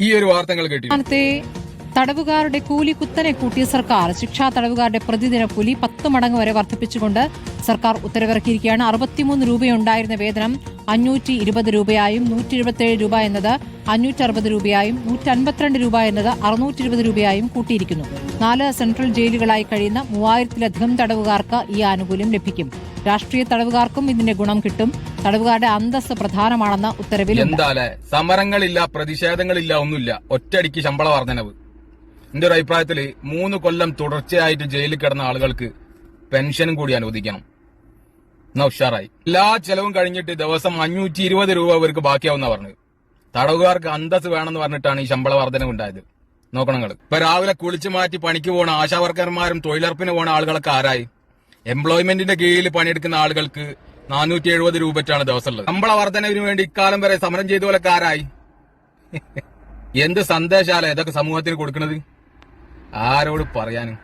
ഈ ഒരു വാർത്തകൾ കേട്ടു. തടവുകാരുടെ കൂലി കുത്തനെ കൂട്ടിയ സർക്കാർ ശിക്ഷാ തടവുകാരുടെ പ്രതിദിന കൂലി 10 മടങ്ങ് വരെ വർദ്ധിപ്പിച്ചുകൊണ്ട് സർക്കാർ ഉത്തരവിറക്കിയിരിക്കുകയാണ്. 63 രൂപയുണ്ടായിരുന്ന വേതനം 520 രൂപയായും 177 രൂപ എന്നത് 560 രൂപയായും 152 രൂപ എന്നത് 620 രൂപയായും കൂട്ടിയിരിക്കുന്നു. 4 സെൻട്രൽ ജയിലുകളായി കഴിയുന്ന 3000-ലധികം തടവുകാർക്ക് ഈ ആനുകൂല്യം ലഭിക്കും. രാഷ്ട്രീയ തടവുകാർക്കും ഇതിന്റെ ഗുണം കിട്ടും. തടവുകാരുടെ അന്തസ്സ് പ്രധാനമാണെന്ന് ഉത്തരവിൽ. എന്താലേ, സമരങ്ങളില്ല, പ്രതിഷേധങ്ങളില്ല, ഒന്നുമില്ല, ഒറ്റയടിക്ക് ശമ്പള വർധനവ്. എന്റെ ഒരു അഭിപ്രായത്തില് 3 കൊല്ലം തുടർച്ചയായിട്ട് ജയിലിൽ കിടന്ന ആളുകൾക്ക് പെൻഷനും കൂടി അനുവദിക്കണം. എന്നാ ഉഷാറായി. എല്ലാ ചെലവും കഴിഞ്ഞിട്ട് ദിവസം 520 രൂപ ഇവർക്ക് ബാക്കിയാവുന്ന പറഞ്ഞത്. തടവുകാർക്ക് അന്തസ് വേണമെന്ന് പറഞ്ഞിട്ടാണ് ഈ ശമ്പള വർധനവ് ഉണ്ടായത്. നോക്കണം നിങ്ങൾ. ഇപ്പൊ രാവിലെ കുളിച്ചു മാറ്റി പണിക്ക് പോണ ആശാവർക്കർമാരും തൊഴിലുറപ്പിന് പോണ ആളുകളൊക്കെ ആരായി? എംപ്ലോയ്മെന്റിന്റെ കീഴിൽ പണിയെടുക്കുന്ന ആളുകൾക്ക് 470 രൂപറ്റാണ് ദിവസം ഉള്ളത്. ശമ്പള വർധനവിന് വേണ്ടി ഇക്കാലം വരെ സമരം ചെയ്ത പോലൊക്കെ ആരായി? എന്ത് സന്ദേശാല ഇതൊക്കെ സമൂഹത്തിന് കൊടുക്കുന്നത്? ആരോട് പറയാനും?